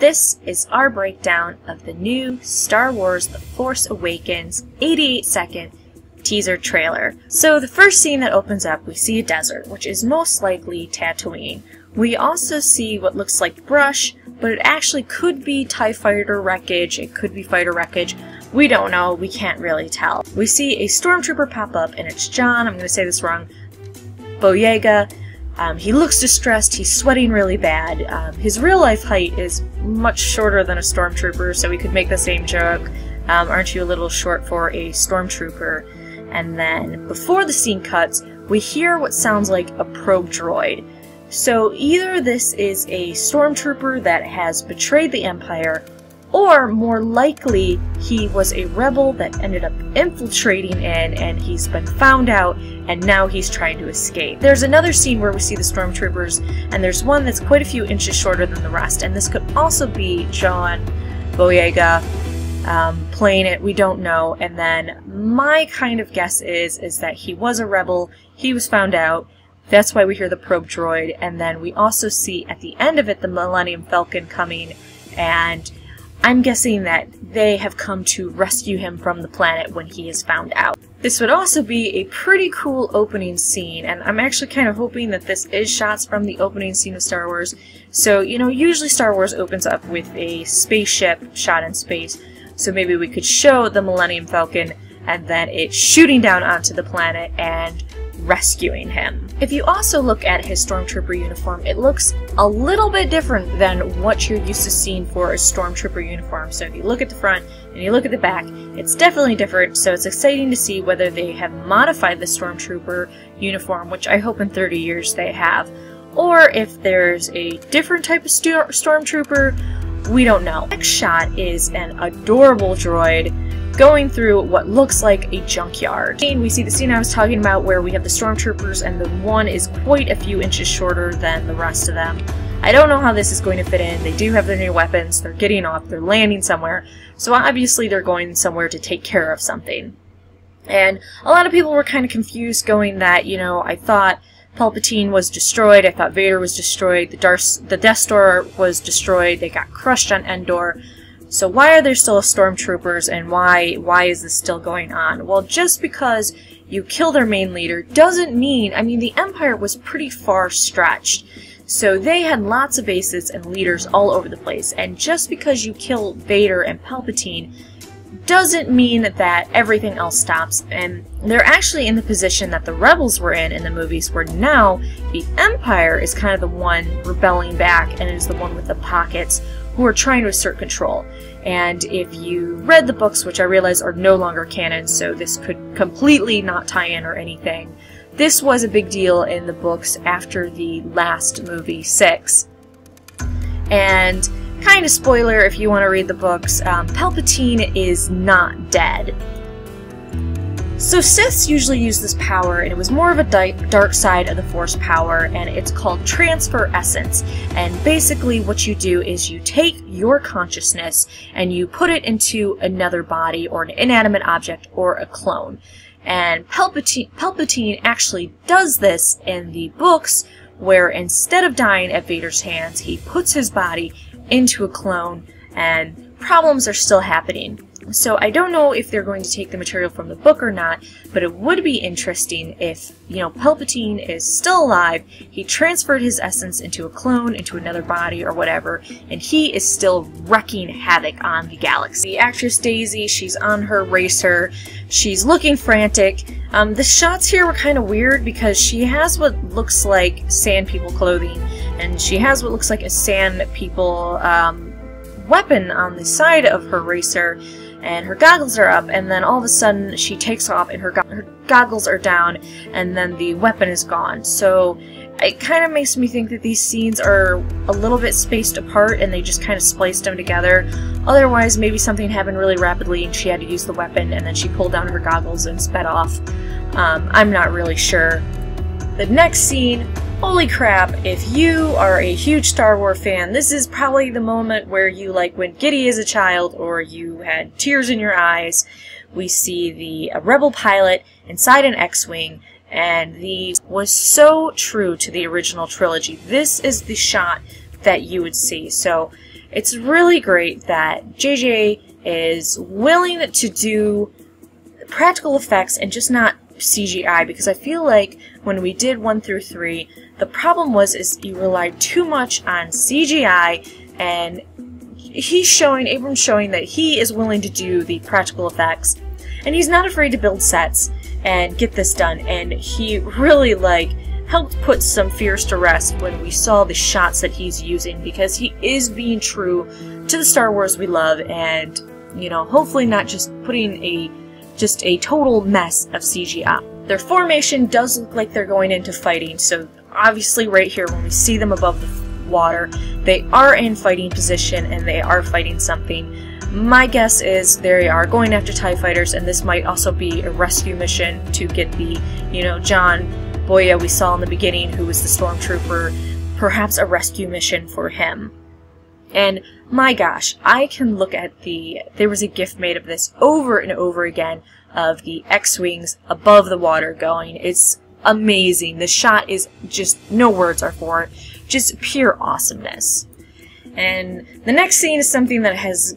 this is our breakdown of the new Star Wars The Force Awakens 88-second teaser trailer. So the first scene that opens up, we see a desert, which is most likely Tatooine. We also see what looks like brush, but it actually could be TIE fighter wreckage, it could be fighter wreckage. We don't know, we can't really tell. We see a stormtrooper pop up, and it's John, I'm going to say this wrong, Boyega. He looks distressed, he's sweating really bad. His real life height is much shorter than a stormtrooper, so we could make the same joke. Aren't you a little short for a stormtrooper? And then, before the scene cuts, we hear what sounds like a probe droid. So either this is a stormtrooper that has betrayed the Empire, or more likely he was a rebel that ended up infiltrating in and he's been found out and now he's trying to escape. There's another scene where we see the stormtroopers, and there's one that's quite a few inches shorter than the rest, and this could also be John Boyega playing it, we don't know. And then my kind of guess is that he was a rebel, he was found out, that's why we hear the probe droid, and then we also see at the end of it the Millennium Falcon coming, and I'm guessing that they have come to rescue him from the planet when he is found out. This would also be a pretty cool opening scene, and I'm actually kind of hoping that this is shots from the opening scene of Star Wars. So, you know, usually Star Wars opens up with a spaceship shot in space, so maybe we could show the Millennium Falcon and then it shooting down onto the planet and rescuing him. If you also look at his stormtrooper uniform, it looks a little bit different than what you're used to seeing for a stormtrooper uniform. So if you look at the front and you look at the back, it's definitely different, so it's exciting to see whether they have modified the stormtrooper uniform, which I hope in 30 years they have, or if there's a different type of stormtrooper. We don't know. The next shot is an adorable droid going through what looks like a junkyard. We see the scene I was talking about where we have the stormtroopers and the one is quite a few inches shorter than the rest of them. I don't know how this is going to fit in. They do have their new weapons, they're getting off, they're landing somewhere, so obviously they're going somewhere to take care of something. And a lot of people were kind of confused, going that, you know, I thought Palpatine was destroyed, I thought Vader was destroyed, the Death Star was destroyed, they got crushed on Endor. So why are there still stormtroopers, and why is this still going on? Well, just because you kill their main leader doesn't mean, I mean, the Empire was pretty far stretched. So they had lots of bases and leaders all over the place, and just because you kill Vader and Palpatine doesn't mean that everything else stops. And they're actually in the position that the rebels were in the movies, where now the Empire is kind of the one rebelling back and is the one with the pockets who are trying to assert control. And if you read the books, which I realize are no longer canon, so this could completely not tie in or anything, this was a big deal in the books after the last movie, 6. And kind of spoiler if you want to read the books, Palpatine is not dead. So Siths usually use this power, and it was more of a dark side of the Force power, and it's called transfer essence. And basically what you do is you take your consciousness and you put it into another body or an inanimate object or a clone. And Palpatine actually does this in the books, where instead of dying at Vader's hands, he puts his body into a clone, and problems are still happening. So I don't know if they're going to take the material from the book or not, but it would be interesting if, you know, Palpatine is still alive, he transferred his essence into a clone, into another body or whatever, and he is still wreaking havoc on the galaxy. The actress Daisy, she's on her racer, she's looking frantic. The shots here were kind of weird because she has what looks like Sand People clothing, and she has what looks like a Sand People weapon on the side of her racer, and her goggles are up, and then all of a sudden she takes off and her goggles are down, and then the weapon is gone. So it kind of makes me think that these scenes are a little bit spaced apart and they just kind of spliced them together. Otherwise, maybe something happened really rapidly and she had to use the weapon and then she pulled down her goggles and sped off. I'm not really sure. The next scene, holy crap, if you are a huge Star Wars fan, this is probably the moment where you like went giddy as a child or you had tears in your eyes. We see a rebel pilot inside an X-Wing, and was so true to the original trilogy. This is the shot that you would see. So it's really great that JJ is willing to do practical effects and just not CGI, because I feel like when we did 1 through 3, the problem is you relied too much on CGI, and Abrams showing that he is willing to do the practical effects, and he's not afraid to build sets and get this done, and he really helped put some fears to rest when we saw the shots that he's using, because he is being true to the Star Wars we love, and hopefully not just putting a total mess of CGI. Their formation does look like they're going into fighting, so obviously right here when we see them above the water, they are in fighting position and they are fighting something. My guess is they are going after TIE fighters, and this might also be a rescue mission to get the, John Boya we saw in the beginning, who was the stormtrooper, perhaps a rescue mission for him. And my gosh, I can look at there was a GIF made of this over and over again of the X-Wings above the water going. It's amazing. The shot is just, no words are for it. Just pure awesomeness. And the next scene is something that has,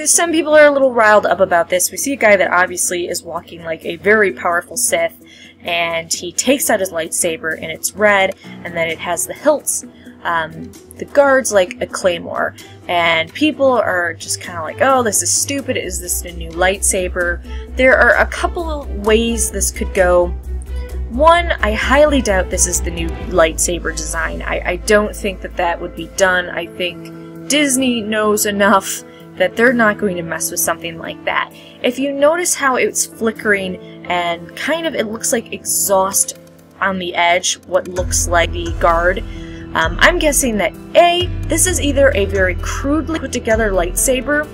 some people are a little riled up about this. We see a guy that obviously is walking like a very powerful Sith, and he takes out his lightsaber, and it's red, and then it has the hilts, the guards like a claymore, and people are just kind of like, oh, this is stupid, is this a new lightsaber? There are a couple of ways this could go. One, I highly doubt this is the new lightsaber design. I don't think that would be done. I think Disney knows enough that they're not going to mess with something like that. If you notice how it's flickering and kind of it looks like exhaust on the edge, what looks like the guard, I'm guessing that A, this is either a very crudely put together lightsaber,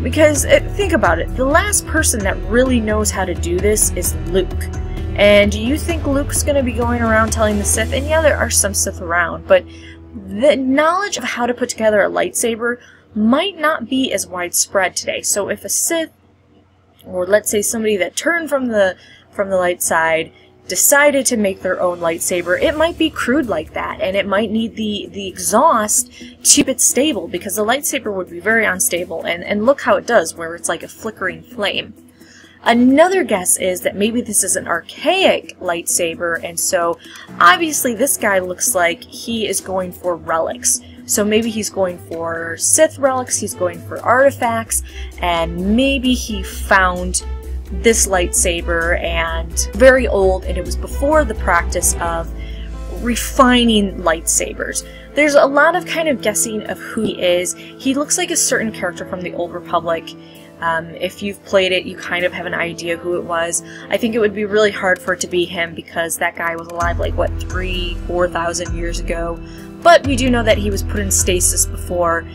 because think about it, the last person that really knows how to do this is Luke. And do you think Luke's going to be going around telling the Sith? And yeah, there are some Sith around, but the knowledge of how to put together a lightsaber might not be as widespread today. So if a Sith, or let's say somebody that turned from the light side, decided to make their own lightsaber, it might be crude like that, and it might need the exhaust to keep it stable, because the lightsaber would be very unstable, and look how it does, where it's like a flickering flame. Another guess is that maybe this is an archaic lightsaber, and so obviously this guy looks like he is going for relics. So maybe he's going for Sith relics, he's going for artifacts, and maybe he found this lightsaber and very old, and it was before the practice of refining lightsabers. There's a lot of kind of guessing of who he is. He looks like a certain character from the Old Republic. If you've played it, you kind of have an idea who it was. I think it would be really hard for it to be him, because that guy was alive like, what, 3,000-4,000 years ago. But we do know that he was put in stasis before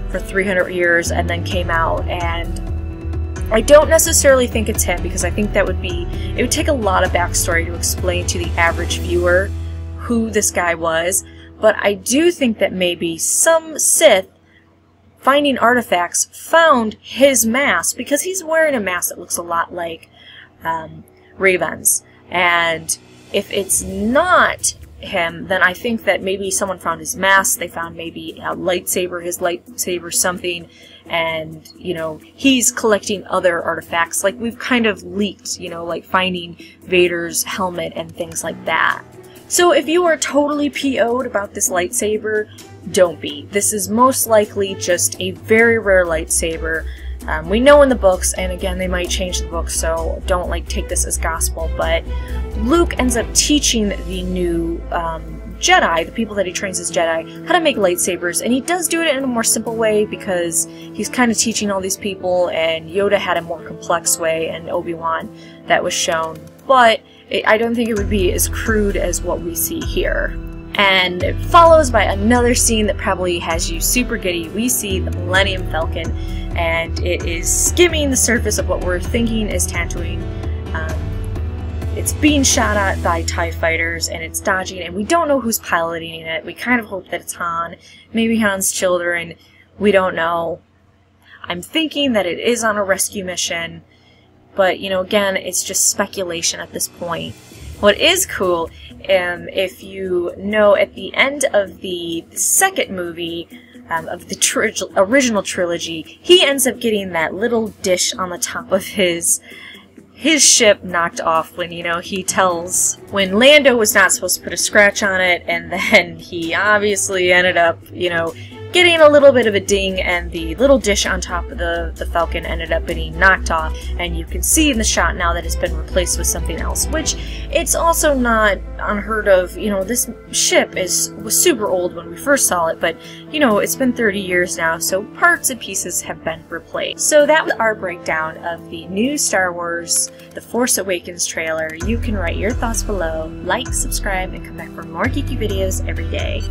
for 300 years and then came out, and I don't necessarily think it's him, because I think it would take a lot of backstory to explain to the average viewer who this guy was. But I do think that maybe some Sith finding artifacts found his mask, because he's wearing a mask that looks a lot like Raven's. And if it's not him, then I think that maybe someone found his mask, they found maybe a lightsaber, his lightsaber something, and, he's collecting other artifacts, like we've kind of leaked, like finding Vader's helmet and things like that. So if you are totally PO'd about this lightsaber, don't be. This is most likely just a very rare lightsaber. We know in the books, and again, they might change the books, so don't take this as gospel, but Luke ends up teaching the new Jedi, the people that he trains as Jedi, how to make lightsabers, and he does do it in a more simple way because he's kind of teaching all these people, and Yoda had a more complex way, and Obi-Wan that was shown, but I don't think it would be as crude as what we see here. And it follows by another scene that probably has you super giddy. We see the Millennium Falcon, and it is skimming the surface of what we're thinking is Tatooine. It's being shot at by TIE fighters, and it's dodging, and we don't know who's piloting it. We kind of hope that it's Han, maybe Han's children, we don't know. I'm thinking that it is on a rescue mission, but, again, it's just speculation at this point. What is cool, if you know, at the end of the second movie of the original trilogy, he ends up getting that little dish on the top of his ship knocked off when, you know, when Lando was not supposed to put a scratch on it, and then he obviously ended up, you know, getting a little bit of a ding, and the little dish on top of the Falcon ended up being knocked off, and you can see in the shot now that it's been replaced with something else, which it's also not unheard of. You know, this ship was super old when we first saw it, but, you know, it's been 30 years now, so parts and pieces have been replaced. So that was our breakdown of the new Star Wars The Force Awakens trailer. You can write your thoughts below, like, subscribe, and come back for more geeky videos every day.